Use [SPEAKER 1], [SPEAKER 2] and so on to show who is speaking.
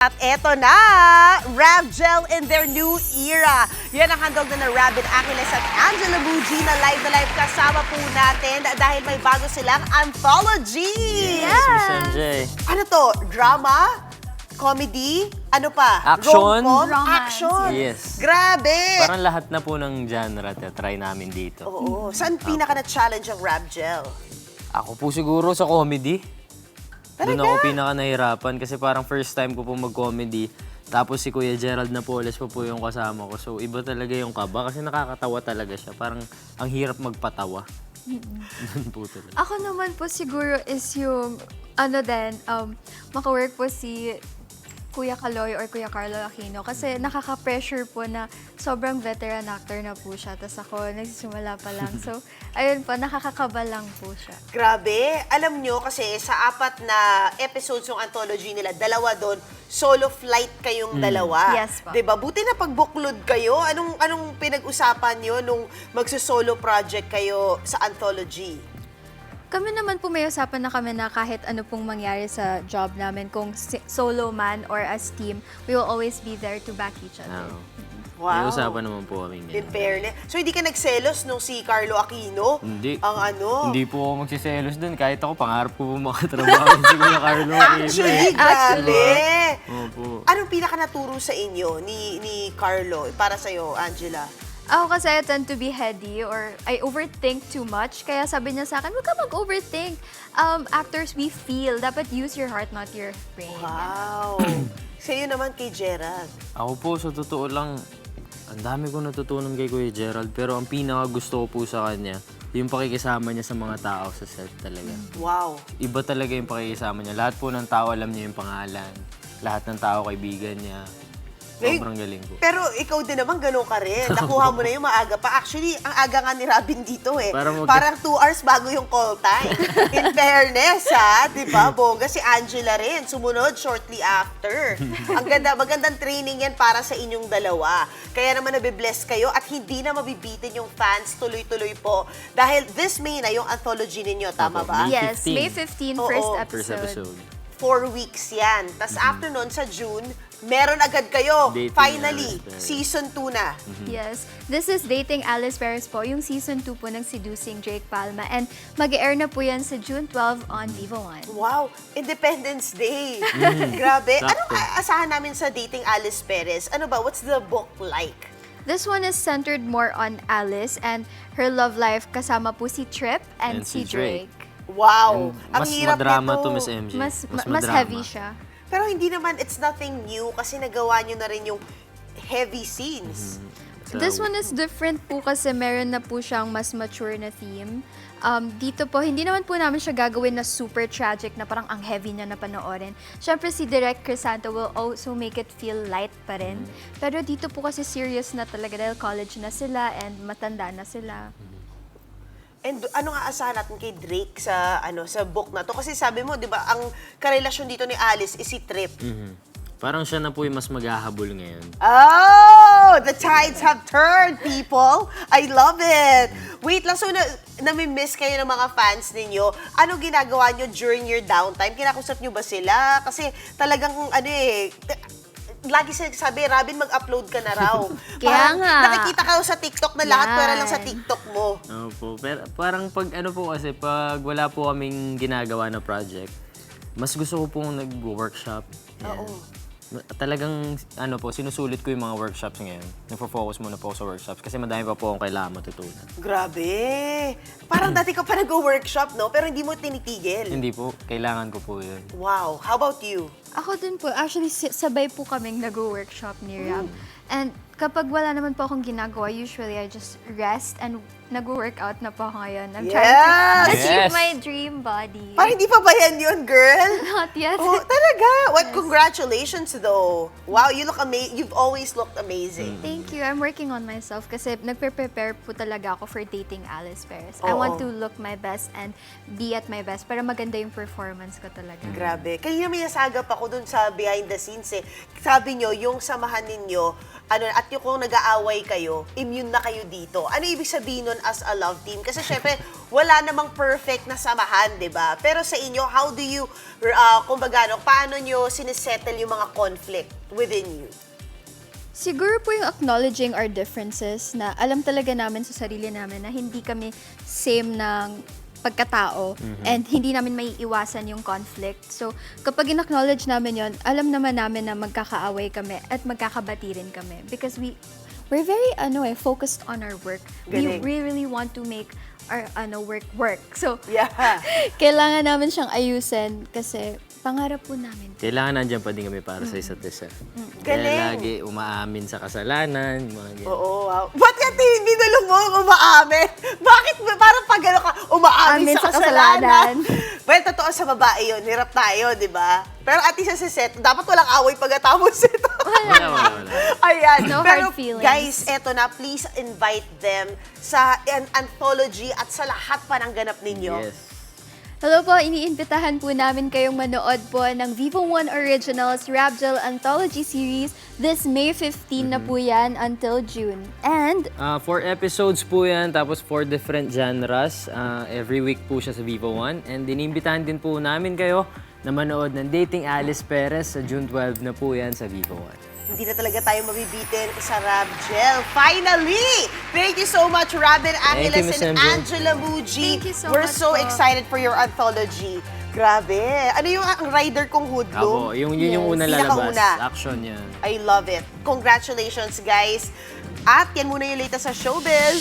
[SPEAKER 1] At eto na, Rab Gel in their new era. Yan ang handog na Rabin Aquiles at Angela Muji na live kasama po natin dahil may bago silang anthology.
[SPEAKER 2] Yes, Miss MJ.
[SPEAKER 1] Ano to? Drama? Comedy? Ano pa?
[SPEAKER 2] Action?
[SPEAKER 1] Rom-com?
[SPEAKER 3] Romance,
[SPEAKER 1] Action?
[SPEAKER 2] yes.
[SPEAKER 1] Grabe!
[SPEAKER 2] Parang lahat na po ng genre try namin dito.
[SPEAKER 1] Oo. Saan pinaka na-challenge ang Rab Gel?
[SPEAKER 2] Ako po siguro sa comedy. Doon
[SPEAKER 1] Talaga?
[SPEAKER 2] ako pinaka nahirapan kasi parang first time ko po mag-comedy. Tapos si Kuya Gerald Napoles po yung kasama ko. So iba talaga yung kaba kasi nakakatawa talaga siya. Parang ang hirap magpatawa. Doon po talaga.
[SPEAKER 3] Ako naman po siguro is yung, maka-work po si Kuya Kaloy or Kuya Carlo Aquino kasi nakaka-pressure po na sobrang veteran actor na po siya. Tapos ako, nagsisimula pa lang. So, ayun po, nakakakaba lang po siya.
[SPEAKER 1] Grabe. Alam nyo, kasi sa 4 na episodes ng anthology nila, 2 doon, solo flight kayong dalawa.
[SPEAKER 3] Yes po.
[SPEAKER 1] Diba? Buti na pagbuklod kayo. Anong pinag-usapan nyo nung magsusolo project kayo sa anthology?
[SPEAKER 3] Kami naman po may usapan na kami na kahit ano pong mangyari sa job namin, kung solo man or as team, we will always be there to back each other.
[SPEAKER 2] May usapan naman po kami
[SPEAKER 1] In
[SPEAKER 2] ganyan.
[SPEAKER 1] fairness. So, hindi ka nagselos nung si Carlo Aquino?
[SPEAKER 2] Hindi.
[SPEAKER 1] Ang ano?
[SPEAKER 2] Hindi po ako magsiselos doon. Kahit ako, pangarap ko po makatrabaho si Kuya Carlo.
[SPEAKER 1] Actually, grabe.
[SPEAKER 2] Opo.
[SPEAKER 1] Anong pinaka naturo sa inyo ni Carlo? Para sa'yo, Angela?
[SPEAKER 3] Ako kasi I tend to be heady or I overthink too much. Kaya sabi niya sa akin, huwag ka mag-overthink. Actors, we feel. Dapat use your heart, not your brain.
[SPEAKER 1] Wow. Sa'yo naman kay Gerald.
[SPEAKER 2] Ako po, sa totoo lang, ang dami kong natutunan kay Kuya Gerald. Pero ang pinaka gusto ko po sa kanya, yung pakikisama niya sa mga tao sa set talaga.
[SPEAKER 1] Wow.
[SPEAKER 2] Iba talaga yung pakikisama niya. Lahat po ng tao alam niya yung pangalan. Lahat ng tao kaibigan niya. Sobrang galing po.
[SPEAKER 1] Pero ikaw din naman, ganun ka rin. Nakuha mo na yung maaga pa. Actually, ang aga nga ni Robin dito eh. Parang 2 hours bago yung call time. In fairness, ha? Diba, bongga? Si Angela rin. Sumunod shortly after. Ang ganda, magandang training yan para sa inyong dalawa. Kaya naman nabibless kayo at hindi na mabibitin yung fans tuloy-tuloy po. Dahil this May na yung anthology ninyo, tama ba?
[SPEAKER 2] May
[SPEAKER 3] Yes,
[SPEAKER 2] 15.
[SPEAKER 3] May 15,
[SPEAKER 1] Oo,
[SPEAKER 3] first
[SPEAKER 2] First
[SPEAKER 3] episode.
[SPEAKER 2] episode.
[SPEAKER 1] 4 weeks yan. Tapos after nun, sa June, meron agad kayo.
[SPEAKER 2] Dating
[SPEAKER 1] Finally,
[SPEAKER 2] Alice Perez.
[SPEAKER 1] season 2 na.
[SPEAKER 3] Yes. This is Dating Alice Perez po, yung season 2 po ng Seducing Drake Palma. And mag-air na po yan sa June 12 on Viva One.
[SPEAKER 1] Wow, Independence Day. Grabe.
[SPEAKER 2] Sakto.
[SPEAKER 1] Anong aasahan namin sa Dating Alice Perez? Ano ba? What's the book like?
[SPEAKER 3] This one is centered more on Alice and her love life kasama po si Trip and si Drake.
[SPEAKER 1] Wow.
[SPEAKER 2] And
[SPEAKER 1] Ang
[SPEAKER 2] mas
[SPEAKER 1] hirap
[SPEAKER 2] madrama
[SPEAKER 1] nito.
[SPEAKER 2] to, Miss MJ.
[SPEAKER 3] Mas
[SPEAKER 2] madrama.
[SPEAKER 3] heavy siya.
[SPEAKER 1] Pero hindi naman, it's nothing new kasi nagawa nyo na rin yung heavy scenes.
[SPEAKER 2] So,
[SPEAKER 3] This one is different po kasi meron na po siyang mas mature na theme. Dito po, hindi naman po namin siya gagawin na super tragic na parang ang heavy na napanoorin. Siyempre si Direk Crisanto will also make it feel light pa rin. Pero dito po kasi serious na talaga dahil college na sila and matanda na sila.
[SPEAKER 1] And ano nga asahan natin kay Drake sa sa book na to? Kasi sabi mo, di ba, ang karelasyon dito ni Alice is si Trip.
[SPEAKER 2] Parang siya na po yung mas maghahabol ngayon.
[SPEAKER 1] Oh! The tides have turned, people! I love it! Wait lang, so nami-miss kayo ng mga fans ninyo. Ano ginagawa nyo during your downtime? Kinakusap nyo ba sila? Kasi talagang, lagi sinasabi, Robin, mag-upload ka na raw.
[SPEAKER 3] Kaya
[SPEAKER 1] Parang
[SPEAKER 3] nga.
[SPEAKER 1] nakikita ka sa TikTok na lahat,
[SPEAKER 3] Yan.
[SPEAKER 1] pera lang sa TikTok mo.
[SPEAKER 2] Opo. Pero parang pag pag wala po kaming ginagawa na project, mas gusto ko pong nag-workshop. Yan.
[SPEAKER 1] Oo.
[SPEAKER 2] Talagang sinusulit ko yung mga workshops ngayon. Nagpo-focus muna po ako sa workshops kasi madami pa po akong kailangan matutunan.
[SPEAKER 1] Grabe! Parang dati ka pa nag-workshop, no? Pero hindi mo tinitigil.
[SPEAKER 2] Hindi po, kailangan ko po yun.
[SPEAKER 1] Wow! How about you?
[SPEAKER 3] Ako din po, actually sabay po kaming nag-workshop ni Ram. And kapag wala naman po akong ginagawa, usually I just rest and nag-workout na po ako ngayon. I'm trying to achieve
[SPEAKER 2] Yes!
[SPEAKER 3] my dream body.
[SPEAKER 1] Parang hindi pa ba yan yun, girl?
[SPEAKER 3] Not yet.
[SPEAKER 1] Oh, talaga? What? Congratulations, though. Wow, you look You've always looked amazing.
[SPEAKER 3] Thank you. I'm working on myself kasi nagpe-prepare po talaga ako for Dating Alice Perez. I want to look my best and be at my best para maganda yung performance ko talaga.
[SPEAKER 1] Grabe. Kanina may nasagap ako ako dun sa behind the scenes eh. Sabi nyo, yung samahan ninyo, at yung kung nag-aaway kayo, immune na kayo dito. Ano ibig sabihin nun as a love team? Kasi syempre, wala namang perfect na samahan, di ba? Pero sa inyo, how do you, kumbaga, paano nyo sinisettle yung mga conflict within you?
[SPEAKER 3] Siguro po yung acknowledging our differences na alam talaga namin sa sarili namin na hindi kami same ng pagkatao and hindi namin may iwasan yung conflict. So, kapag in-acknowledge namin yon, alam naman namin na magkakaaway kami at magkakabati rin kami because we're very focused on our work.
[SPEAKER 1] Galing.
[SPEAKER 3] We really want to make our work. So,
[SPEAKER 1] Yeah.
[SPEAKER 3] kailangan namin siyang ayusin kasi pangarap po namin.
[SPEAKER 2] Kailangan nandiyan pa din kami para sa isa't isa.
[SPEAKER 1] Galing.
[SPEAKER 2] Kaya lagi umaamin sa kasalanan, mga ganyan.
[SPEAKER 1] Oo, wow. Ba't ka binulong mo umaamin? Bakit parang pag ano ka, umaamin
[SPEAKER 3] Amin
[SPEAKER 1] sa
[SPEAKER 3] sa
[SPEAKER 1] kasalanan?
[SPEAKER 3] kasalanan.
[SPEAKER 1] Well, totoo sa babae yun. Hirap tayo, di ba? Pero at least sa set, dapat walang away pagkatapos ito.
[SPEAKER 2] Wala.
[SPEAKER 1] Ayan.
[SPEAKER 3] No
[SPEAKER 1] Pero
[SPEAKER 3] hard feelings.
[SPEAKER 1] guys, eto na. Please invite them sa anthology at sa lahat pa ng ganap ninyo.
[SPEAKER 2] Yes.
[SPEAKER 3] Hello po, iniimbitahan po namin kayong manood po ng Vivo One Originals Rabgel Anthology Series this May 15 na po yan until June. And
[SPEAKER 2] 4 episodes po yan, tapos 4 different genres. Every week po siya sa Vivo One. And inimbitahan din po namin kayo na manood ng Dating Alice Perez sa June 12 na po yan sa Vivo One.
[SPEAKER 1] Hindi na talaga tayo mabibitin sa Rabgel. Finally! Thank you so much, Robin Angeles
[SPEAKER 2] Miss
[SPEAKER 1] and
[SPEAKER 2] MJ.
[SPEAKER 1] Angela Muji.
[SPEAKER 3] Thank you so
[SPEAKER 1] We're
[SPEAKER 3] much
[SPEAKER 1] so
[SPEAKER 3] po.
[SPEAKER 1] excited for your anthology. Grabe. Ano yung ang rider kong hoodlum?
[SPEAKER 2] Ako, yun yung
[SPEAKER 3] Yes.
[SPEAKER 2] una lalabas.
[SPEAKER 1] Pinakauna.
[SPEAKER 2] Action yan.
[SPEAKER 1] I love it. Congratulations, guys. At yan muna yung latest sa showbiz.